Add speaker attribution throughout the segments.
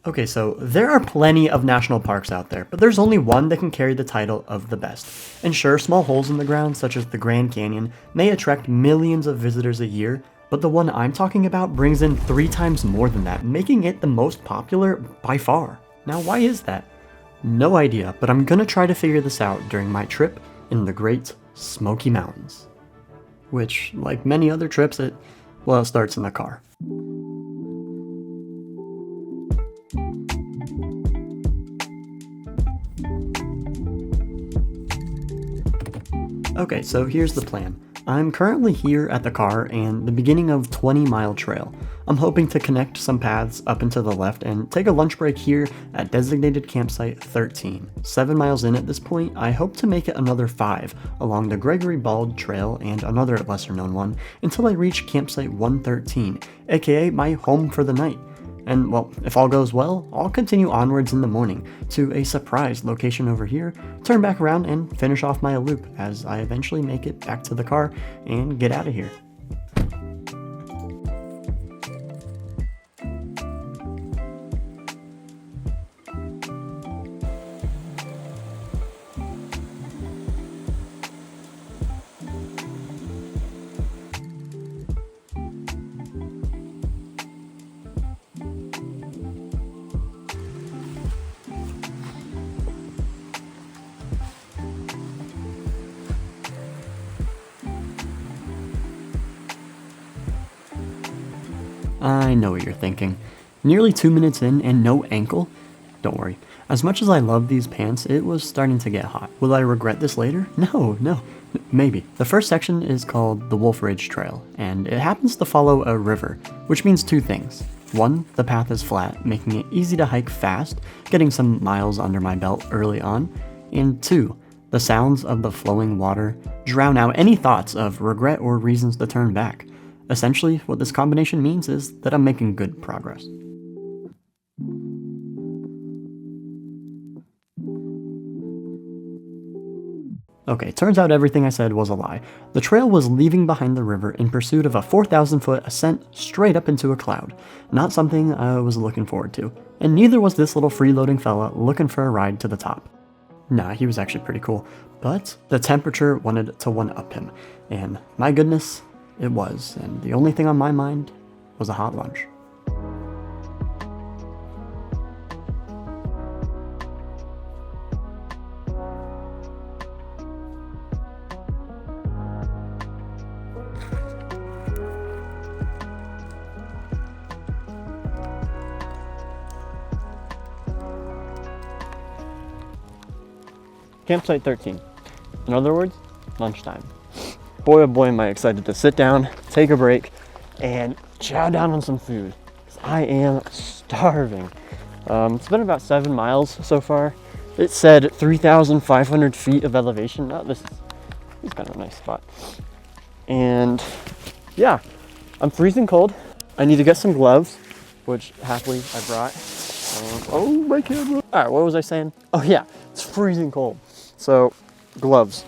Speaker 1: Okay, so there are plenty of national parks out there, but there's only one that can carry the title of the best. And sure, small holes in the ground, such as the Grand Canyon, may attract millions of visitors a year, but the one I'm talking about brings in 3 times more than that, making it the most popular by far. Now, why is that? No idea, but I'm gonna try to figure this out during my trip in the Great Smoky Mountains. Which, like many other trips, it starts in the car. Okay, so here's the plan. I'm currently here at the car and the beginning of 20-mile trail. I'm hoping to connect some paths up and to the left and take a lunch break here at designated campsite 13. 7 miles in at this point, I hope to make it another 5 along the Gregory Bald Trail and another lesser known one until I reach campsite 113, aka my home for the night. And well, if all goes well, I'll continue onwards in the morning to a surprise location over here, turn back around and finish off my loop as I eventually make it back to the car and get out of here. I know what you're thinking. Nearly 2 minutes in and no ankle? Don't worry. As much as I love these pants, it was starting to get hot. Will I regret this later? No. Maybe. The first section is called the Wolf Ridge Trail, and it happens to follow a river, which means 2 things. 1, the path is flat, making it easy to hike fast, getting some miles under my belt early on. And 2, the sounds of the flowing water drown out any thoughts of regret or reasons to turn back. Essentially, what this combination means is that I'm making good progress. Okay, turns out everything I said was a lie. The trail was leaving behind the river in pursuit of a 4,000-foot ascent straight up into a cloud. Not something I was looking forward to. And neither was this little freeloading fella looking for a ride to the top. Nah, he was actually pretty cool. But the temperature wanted to one-up him. And my goodness, it was, and the only thing on my mind was a hot lunch. Campsite 13. In other words, lunchtime. Boy, oh boy, am I excited to sit down, take a break, and chow down on some food. 'Cause I am starving. It's been about 7 miles so far. It said 3,500 feet of elevation. Oh, this is kind of a nice spot. And yeah, I'm freezing cold. I need to get some gloves, which happily I brought. Oh, my camera. All right, what was I saying? Oh yeah, it's freezing cold. So, gloves.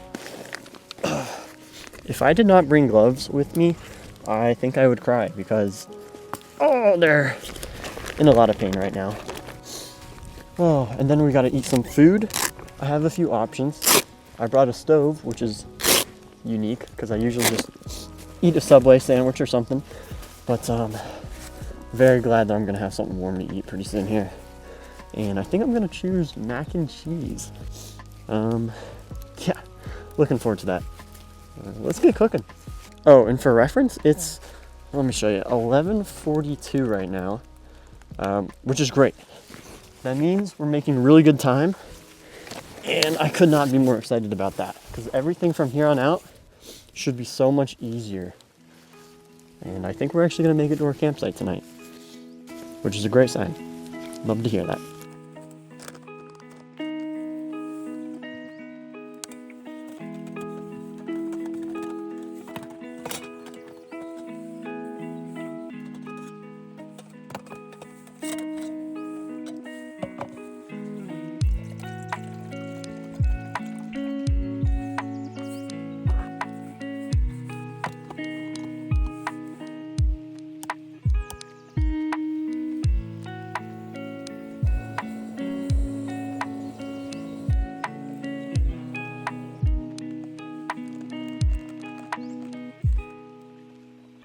Speaker 1: If I did not bring gloves with me, I think I would cry because, they're in a lot of pain right now. Oh, and then we gotta eat some food. I have a few options. I brought a stove, which is unique because I usually just eat a Subway sandwich or something. But very glad that I'm gonna have something warm to eat pretty soon here. And I think I'm gonna choose mac and cheese. Yeah, looking forward to that. Let's get cooking. Oh, and for reference, it's, let me show you, 11:42 right now, which is great. That means we're making really good time, and I could not be more excited about that, because everything from here on out should be so much easier. And I think we're actually going to make it to our campsite tonight, which is a great sign. Love to hear that.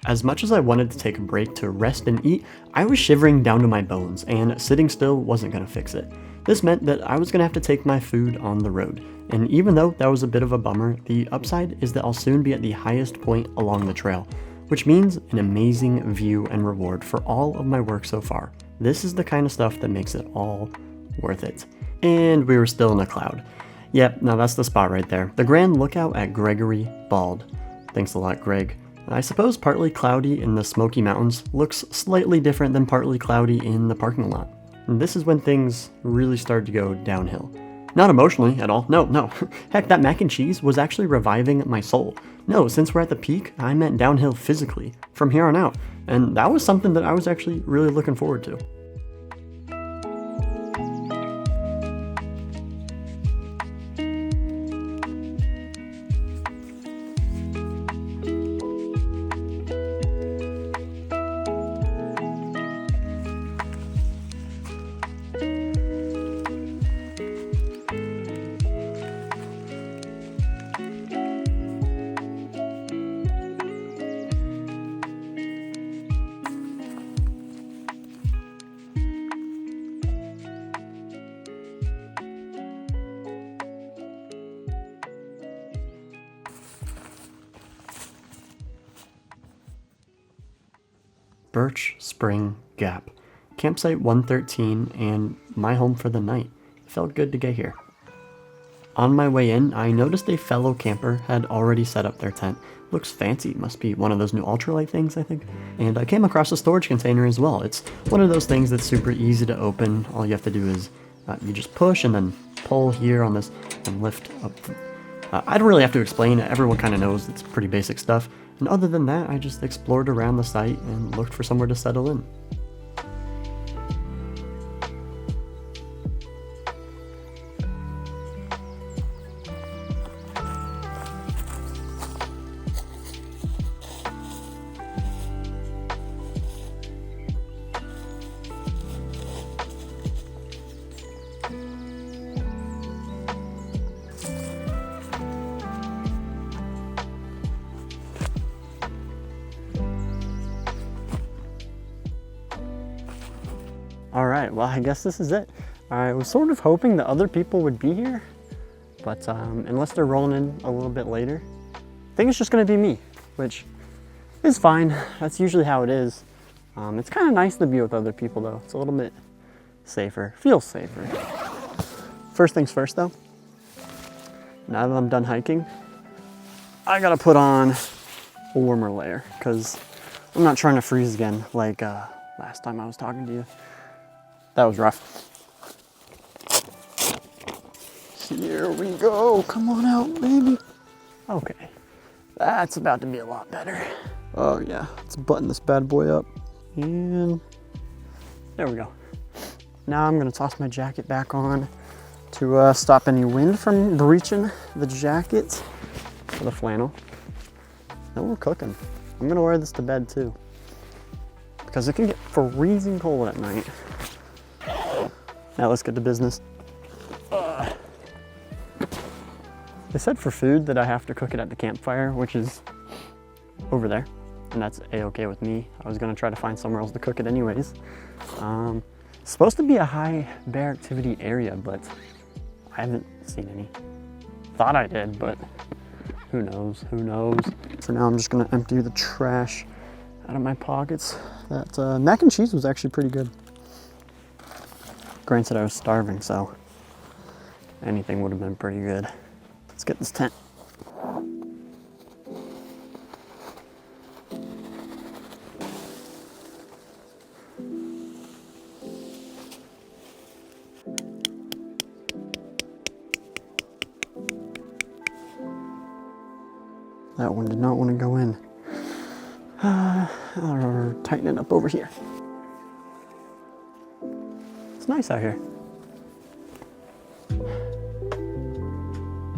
Speaker 1: As much as I wanted to take a break to rest and eat, I was shivering down to my bones, and sitting still wasn't going to fix it. This meant that I was going to have to take my food on the road, and even though that was a bit of a bummer, the upside is that I'll soon be at the highest point along the trail, which means an amazing view and reward for all of my work so far. This is the kind of stuff that makes it all worth it. And we were still in a cloud. Yep, now that's the spot right there. The grand lookout at Gregory Bald. Thanks a lot, Greg. I suppose partly cloudy in the Smoky Mountains looks slightly different than partly cloudy in the parking lot. And this is when things really started to go downhill. Not emotionally at all, no. Heck, that mac and cheese was actually reviving my soul. No, since we're at the peak, I meant downhill physically, from here on out. And that was something that I was actually really looking forward to. Birch Spring Gap, campsite 113 and my home for the night. It felt good to get here. On my way in, I noticed a fellow camper had already set up their tent. Looks fancy, must be one of those new ultralight things, I think. And I came across a storage container as well. It's one of those things that's super easy to open. All you have to do is you just push and then pull here on this and lift up. I don't really have to explain, everyone kind of knows it's pretty basic stuff. And other than that, I just explored around the site and looked for somewhere to settle in. Alright, well I guess this is it. I was sort of hoping that other people would be here, but unless they're rolling in a little bit later, I think it's just going to be me, which is fine. That's usually how it is. It's kind of nice to be with other people though. It's a little bit safer, feels safer. First things first though, now that I'm done hiking, I gotta put on a warmer layer because I'm not trying to freeze again like last time I was talking to you. That was rough. Here we go. Come on out, baby. Okay. That's about to be a lot better. Oh yeah, let's button this bad boy up. And there we go. Now I'm gonna toss my jacket back on to stop any wind from breaching the jacket for the flannel. Now we're cooking. I'm gonna wear this to bed too, because it can get freezing cold at night. Now let's get to business. They said for food that I have to cook it at the campfire, which is over there, and that's a-okay with me. I was gonna try to find somewhere else to cook it anyways. It's supposed to be a high bear activity area, but I haven't seen any. Thought I did, but who knows, who knows. For now, I'm just gonna empty the trash out of my pockets. That mac and cheese was actually pretty good. Granted, I was starving, so anything would have been pretty good. Let's get this tent. That one did not want to go in. I'll tighten it up over here. It's nice out here.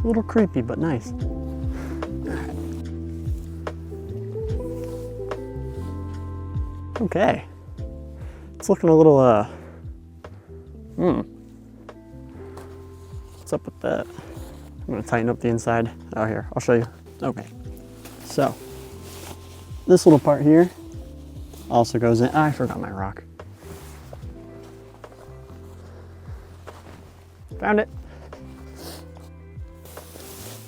Speaker 1: A little creepy, but nice. Okay. It's looking a little, what's up with that? I'm gonna tighten up the inside. Oh, here, I'll show you. Okay. So, this little part here also goes in. I forgot my rock. Found it.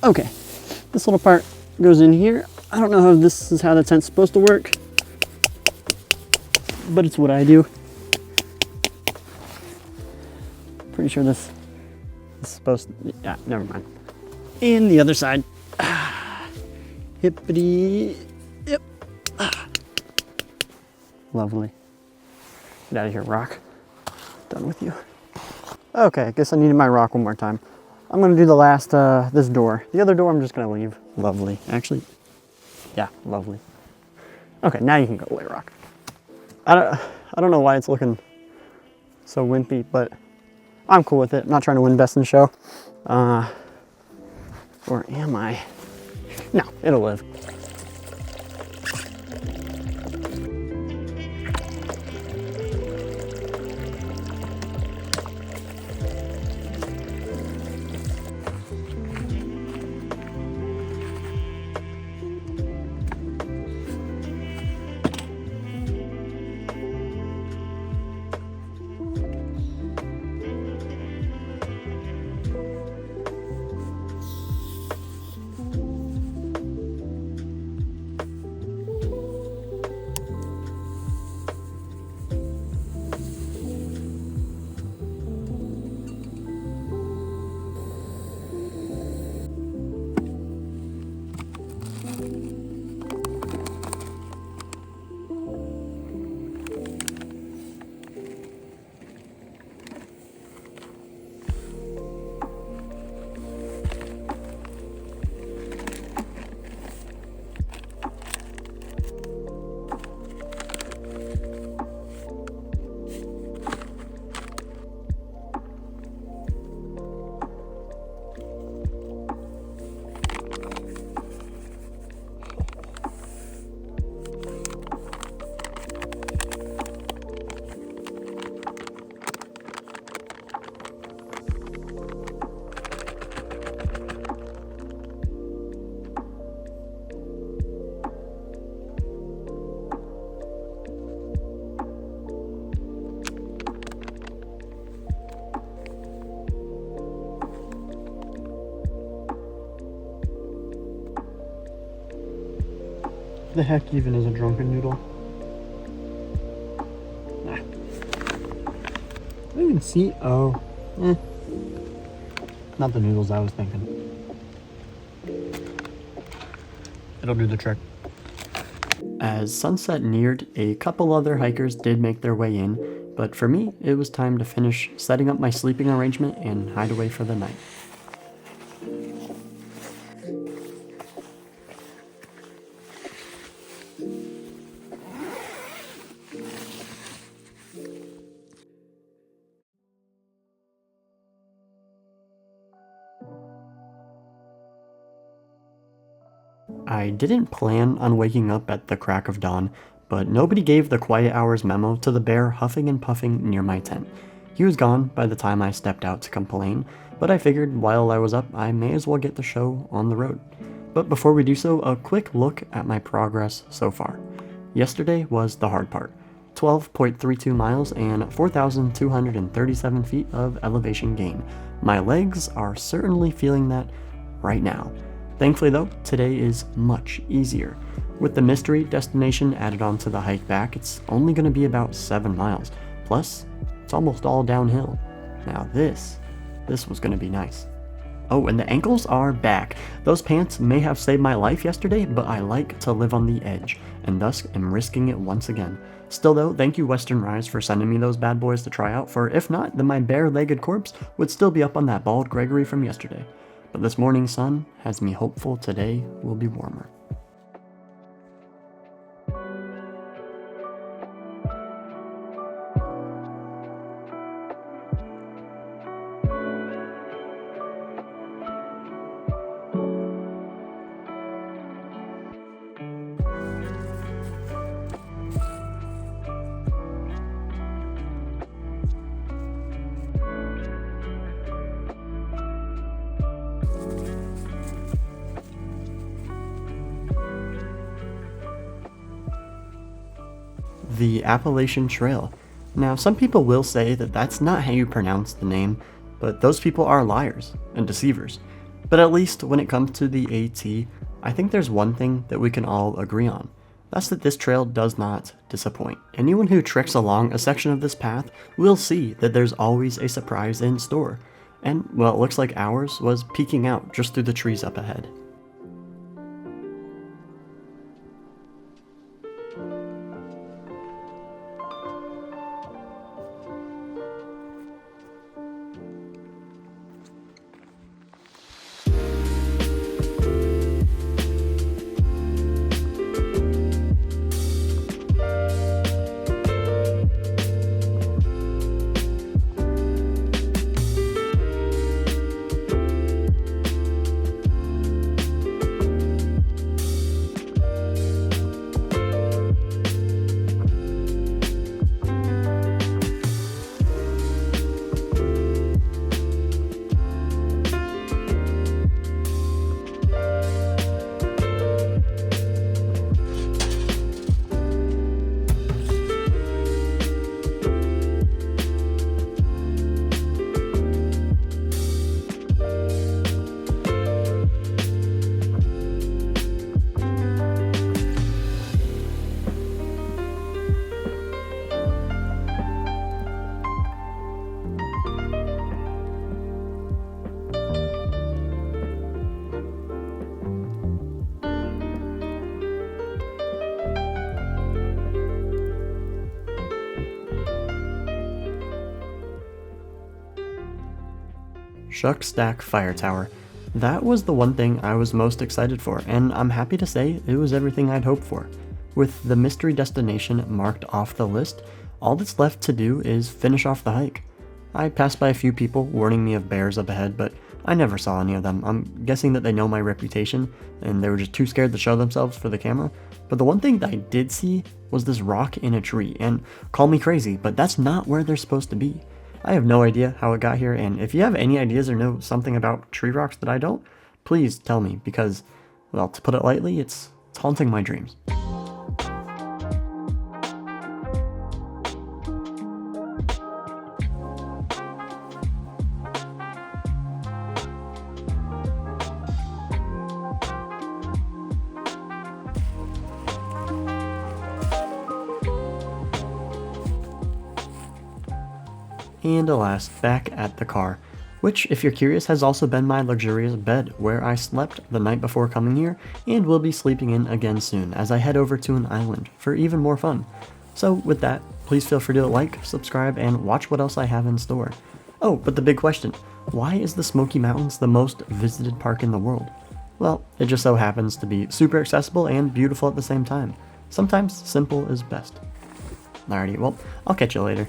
Speaker 1: Okay, this little part goes in here. I don't know how this is how the tent's supposed to work, but it's what I do. Pretty sure this is supposed to, yeah, never mind. And the other side. Hippity, yep. Lovely. Get out of here, rock. Done with you. Okay, I guess I needed my rock one more time. I'm gonna do the last, this door. The other door I'm just gonna leave. Lovely. Actually, yeah, lovely. Okay, now you can go away, rock. I don't know why it's looking so wimpy, but I'm cool with it. I'm not trying to win best in show. Or am I? No, it'll live. The heck even is a drunken noodle? Ah. I don't even see. Oh. Not the noodles I was thinking. It'll do the trick. As sunset neared, a couple other hikers did make their way in, but for me, it was time to finish setting up my sleeping arrangement and hide away for the night. I didn't plan on waking up at the crack of dawn, but nobody gave the quiet hours memo to the bear huffing and puffing near my tent. He was gone by the time I stepped out to complain, but I figured while I was up, I may as well get the show on the road. But before we do so, a quick look at my progress so far. Yesterday was the hard part. 12.32 miles and 4,237 feet of elevation gain. My legs are certainly feeling that right now. Thankfully though, today is much easier. With the mystery destination added onto the hike back, it's only going to be about 7 miles. Plus, it's almost all downhill. Now this was going to be nice. Oh, and the ankles are back. Those pants may have saved my life yesterday, but I like to live on the edge, and thus am risking it once again. Still though, thank you Western Rise for sending me those bad boys to try out, for if not, then my bare-legged corpse would still be up on that bald Gregory from yesterday. But this morning's sun has me hopeful today will be warmer. the Appalachian Trail. Now, some people will say that that's not how you pronounce the name, but those people are liars and deceivers. But at least when it comes to the AT, I think there's one thing that we can all agree on. That's that this trail does not disappoint. Anyone who treks along a section of this path will see that there's always a surprise in store. And, well, it looks like ours was peeking out just through the trees up ahead. Shuckstack Fire Tower. That was the one thing I was most excited for, and I'm happy to say it was everything I'd hoped for. With the mystery destination marked off the list, all that's left to do is finish off the hike. I passed by a few people warning me of bears up ahead, but I never saw any of them. I'm guessing that they know my reputation, and they were just too scared to show themselves for the camera. But the one thing that I did see was this rock in a tree, and call me crazy, but that's not where they're supposed to be. I have no idea how it got here, and if you have any ideas or know something about tree rocks that I don't, please tell me, because, well, to put it lightly, it's haunting my dreams. And alas, back at the car, which, if you're curious, has also been my luxurious bed, where I slept the night before coming here, and will be sleeping in again soon, as I head over to an island for even more fun. So with that, please feel free to like, subscribe, and watch what else I have in store. Oh, but the big question, why is the Smoky Mountains the most visited park in the world? Well, it just so happens to be super accessible and beautiful at the same time. Sometimes simple is best. Alrighty, well, I'll catch you later.